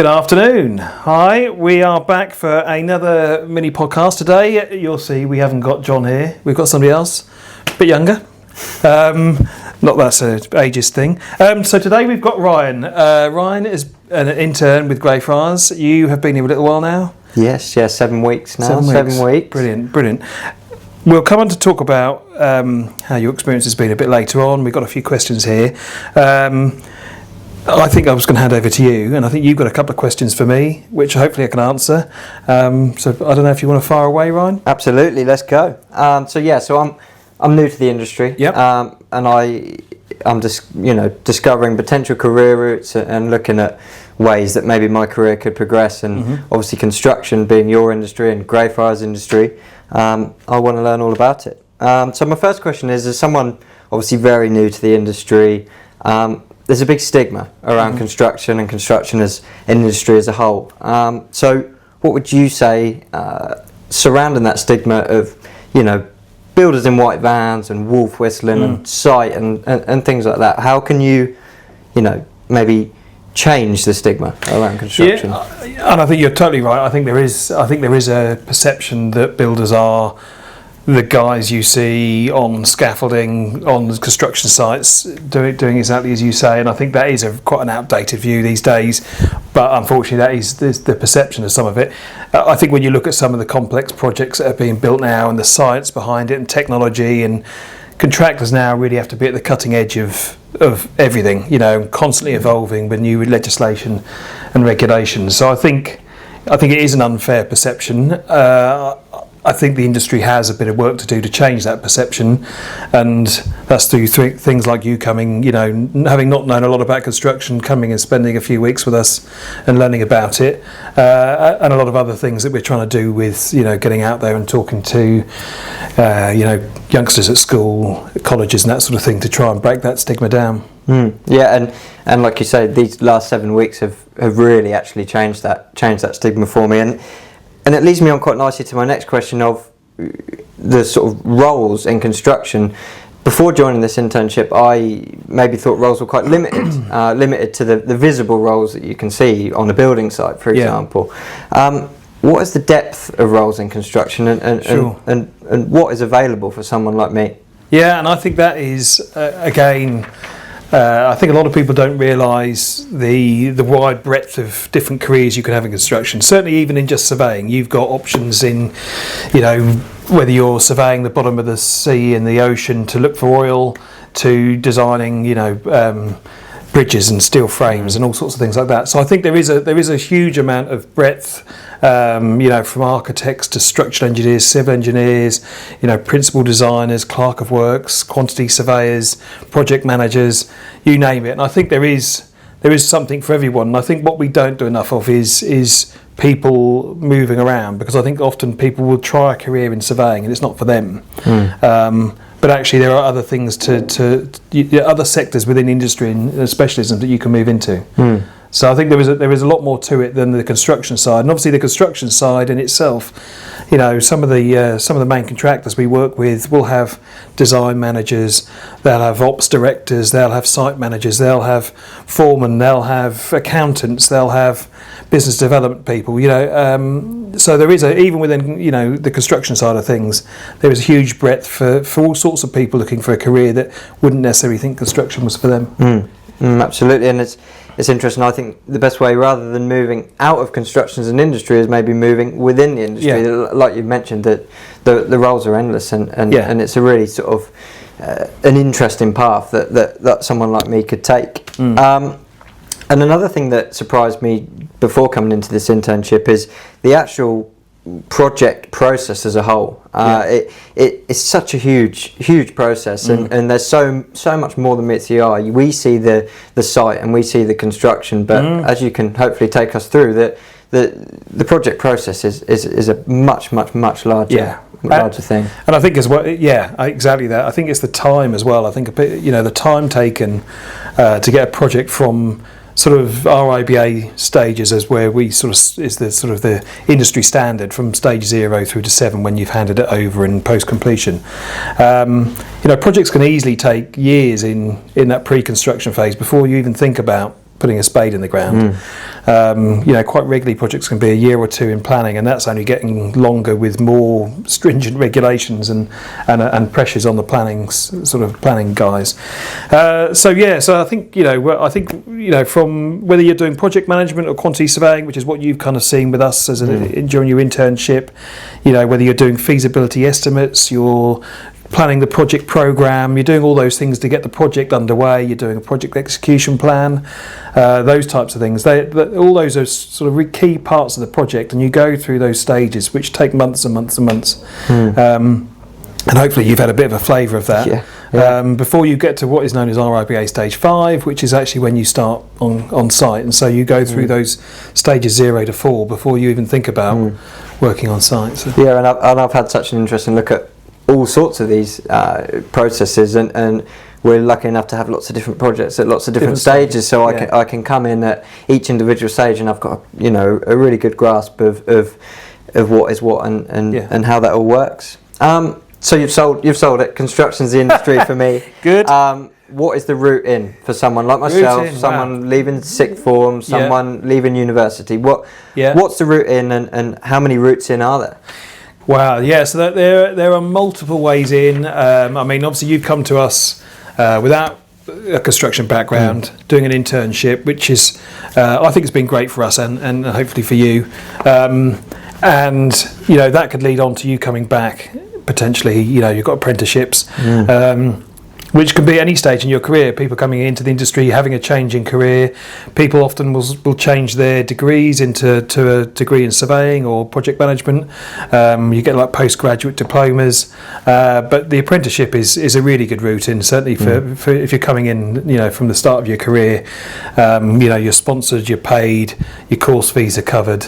Good afternoon. Hi, we are back for another mini podcast today. You'll see we haven't got John here. We've got somebody else, a bit younger. Not that's an ageist thing. So today we've got Ryan. Ryan is an intern with Greyfriars. You have been here a little while now? Yes, 7 weeks now. 7 weeks. Brilliant. We'll come on to talk about how your experience has been a bit later on. We've got a few questions here. I think I was going to hand over to you, and I think you've got a couple of questions for me, which hopefully I can answer. So I don't know if you want to fire away, Ryan? Absolutely, let's go. So I'm new to the industry. Yep. And I'm just discovering potential career routes and looking at ways that maybe my career could progress. And obviously, construction being your industry and Greyfriars industry, I want to learn all about it. So my first question is: as someone obviously very new to the industry, there's a big stigma around construction and construction as an industry as a whole. So what would you say surrounding that stigma of, builders in white vans and wolf whistling and sight and things like that? How can you, maybe change the stigma around construction? Yeah, and I think you're totally right. I think there is a perception that builders are the guys you see on scaffolding, on construction sites, doing exactly as you say, and I think that is quite an outdated view these days, but unfortunately that is the perception of some of it. I think when you look at some of the complex projects that are being built now and the science behind it and technology, and contractors now really have to be at the cutting edge of everything, constantly evolving with new legislation and regulations. So I think it is an unfair perception. I think the industry has a bit of work to do to change that perception, and that's through things like you coming, having not known a lot about construction, coming and spending a few weeks with us and learning about it, and a lot of other things that we're trying to do with, getting out there and talking to, youngsters at school, colleges and that sort of thing to try and break that stigma down. Yeah, and like you say, these last 7 weeks have really actually changed that stigma for me, and it leads me on quite nicely to my next question of the sort of roles in construction. Before joining this internship, I maybe thought roles were quite limited to the visible roles that you can see on a building site, for example. What is the depth of roles in construction, and what is available for someone like me? Yeah, and I think that is, again, I think a lot of people don't realise the wide breadth of different careers you can have in construction. Certainly even in just surveying, you've got options in, whether you're surveying the bottom of the sea and the ocean to look for oil, to designing, bridges and steel frames and all sorts of things like that. So I think there is a huge amount of breadth, from architects to structural engineers, civil engineers, principal designers, clerk of works, quantity surveyors, project managers, you name it. And I think there is something for everyone. And I think what we don't do enough of is people moving around, because I think often people will try a career in surveying and it's not for them. But actually, there are other things other sectors within industry and specialisms that you can move into. So I think there is a lot more to it than the construction side. And obviously, the construction side in itself, some of the main contractors we work with will have design managers, they'll have ops directors, they'll have site managers, they'll have foremen, they'll have accountants, they'll have business development people. So there is even within the construction side of things, there is a huge breadth for all sorts of people looking for a career that wouldn't necessarily think construction was for them. Absolutely, and it's interesting. I think the best way, rather than moving out of construction as an industry, is maybe moving within the industry. Yeah. Like you mentioned, that the roles are endless, and it's a really sort of an interesting path that someone like me could take. And another thing that surprised me before coming into this internship is the actual project process as a whole. It's such a huge process, and there's so much more than meets the eye. We see the site and we see the construction, but as you can hopefully take us through, the project process is a much larger thing. And I think as well, exactly that. I think it's the time as well. I think the time taken to get a project from sort of RIBA stages as where we is the industry standard from stage 0 through to 7 when you've handed it over in post completion. Projects can easily take years in that pre-construction phase before you even think about putting a spade in the ground. Quite regularly projects can be a year or two in planning, and that's only getting longer with more stringent regulations and pressures on the planning guys. So I think from whether you're doing project management or quantity surveying, which is what you've kind of seen with us during your internship, whether you're doing feasibility estimates, you're planning the project program, you're doing all those things to get the project underway, you're doing a project execution plan, those types of things. All those are sort of key parts of the project, and you go through those stages which take months and months and months. And hopefully you've had a bit of a flavour of that. Before you get to what is known as RIBA Stage 5, which is actually when you start on site, and so you go through those stages 0 to 4 before you even think about working on site. So. Yeah, and I've had such an interesting look at all sorts of these processes, and we're lucky enough to have lots of different projects at lots of different stages, so I can come in at each individual stage and I've got a really good grasp of what is what and how that all works. So you've sold it. Construction's the industry for me. Good. What is the route in for someone like myself, someone leaving sixth form, someone leaving university? What's the route in, and how many routes in are there? Wow, yeah, so there are multiple ways in. Obviously you've come to us without a construction background, doing an internship, which is, I think it's been great for us and hopefully for you. That could lead on to you coming back, potentially, you've got apprenticeships, which can be any stage in your career. People coming into the industry, having a change in career. People often will change their degrees into a degree in surveying or project management. You get like postgraduate diplomas, but the apprenticeship is a really good route in, certainly for if you're coming in, from the start of your career. You're sponsored, you're paid, your course fees are covered.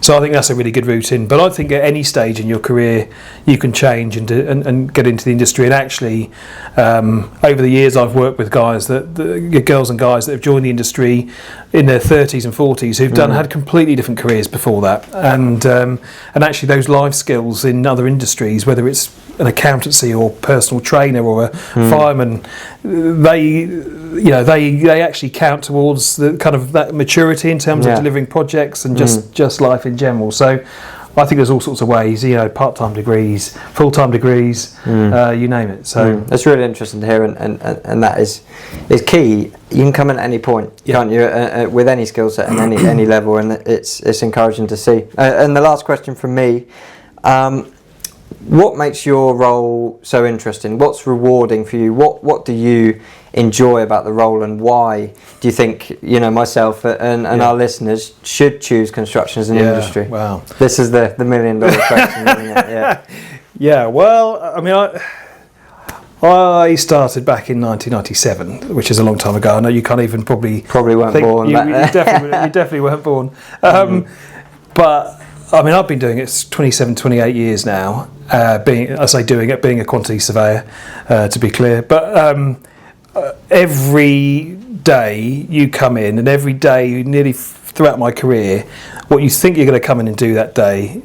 So I think that's a really good route in. But I think at any stage in your career, you can change and get into the industry. And actually, over the years, I've worked with girls and guys that have joined the industry in their 30s and 40s who've had completely different careers before that. And actually, those life skills in other industries, whether it's an accountancy or personal trainer or a fireman, they actually count towards the kind of that maturity in terms of delivering projects and just life in general. So I think there's all sorts of ways, part-time degrees, full-time degrees, you name it. So that's really interesting to hear, and that is key. You can come in at any point, can't you, with any skill set and any level, and it's encouraging to see. And the last question from me. What makes your role so interesting? What's rewarding for you? What do you enjoy about the role, and why do you think myself and our listeners should choose construction as an industry? Wow, this is the $1 million question, isn't it? Yeah. Well, I started back in 1997, which is a long time ago. I know you can't even probably weren't born. You definitely weren't born. But I've been doing it 27, 28 years now, being a quantity surveyor, to be clear. But every day you come in, and every day, nearly throughout my career, what you think you're going to come in and do that day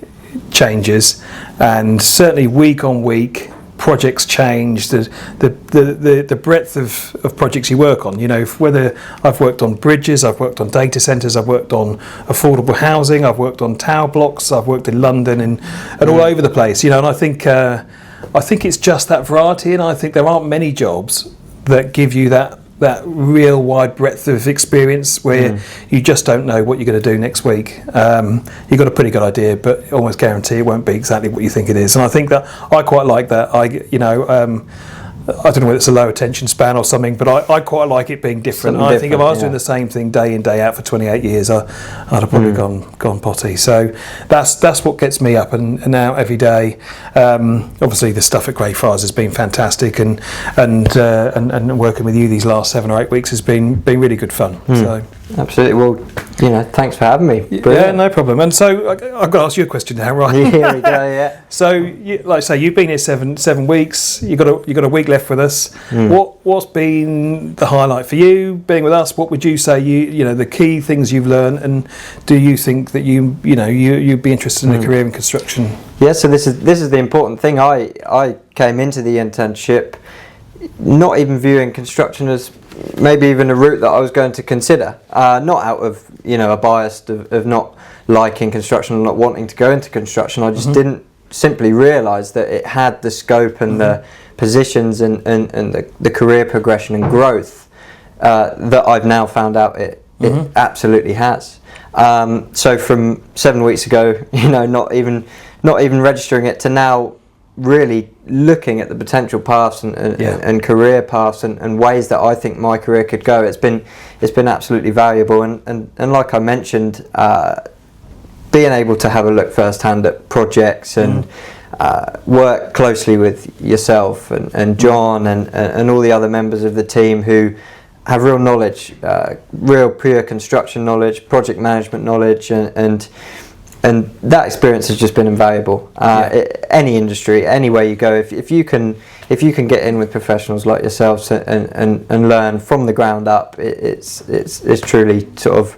changes. And certainly week on week, projects change, the breadth of projects you work on, whether I've worked on bridges, I've worked on data centres, I've worked on affordable housing, I've worked on tower blocks, I've worked in London and all over the place, and I think it's just that variety, and I think there aren't many jobs that give you that real wide breadth of experience where you just don't know what you're going to do next week. You've got a pretty good idea, but almost guarantee it won't be exactly what you think it is. And I think that I quite like that. I don't know whether it's a low attention span or something, but I quite like it being different. I think if I was doing the same thing day in, day out for 28 years, I'd have probably gone potty. So that's what gets me up and out every day. Obviously, the stuff at Greyfriars has been fantastic, and working with you these last 7 or 8 weeks has been really good fun. So. Absolutely. Well, thanks for having me. Brilliant. Yeah, no problem. And so I've got to ask you a question now, right? Here we go. Yeah. So, like I say, you've been here seven weeks. You got a week left with us. What's been the highlight for you being with us? What would you say the key things you've learned, and do you think that you'd be interested in a career in construction? Yeah. So this is the important thing. I came into the internship not even viewing construction as maybe even a route that I was going to consider, not out of a bias of not liking construction or not wanting to go into construction. I just didn't simply realise that it had the scope and the positions and the career progression and growth that I've now found out it absolutely has. So from 7 weeks ago, not even registering it, to now really looking at the potential paths and career paths and ways that I think my career could go. It's been absolutely valuable, and like I mentioned, being able to have a look firsthand at projects and work closely with yourself and John and all the other members of the team who have real knowledge, real pure construction knowledge, project management knowledge, and that experience has just been invaluable. Any industry, anywhere you go, if you can get in with professionals like yourselves and learn from the ground up, it's truly sort of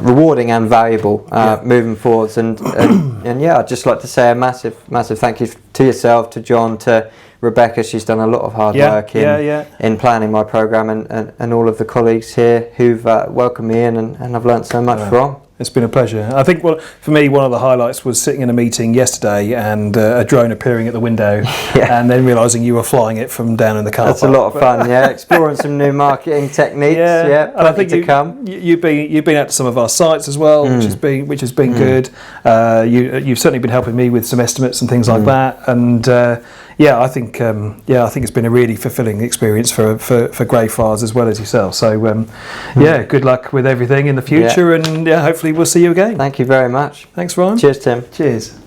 rewarding and valuable moving forwards. And I'd just like to say a massive thank you to yourself, to John, to Rebecca. She's done a lot of hard work in planning my programme, and all of the colleagues here who've welcomed me in and I've learnt so much from. It's been a pleasure. I think for me, one of the highlights was sitting in a meeting yesterday and a drone appearing at the window and then realising you were flying it from down in the car park. That's a lot of fun, exploring some new marketing techniques. And I think you've been out to some of our sites as well, which has been good. You've certainly been helping me with some estimates and things like that, and I think it's been a really fulfilling experience for Greyfriars as well as yourself. So good luck with everything in the future, and hopefully we'll see you again. Thank you very much. Thanks, Ryan. Cheers, Tim. Cheers.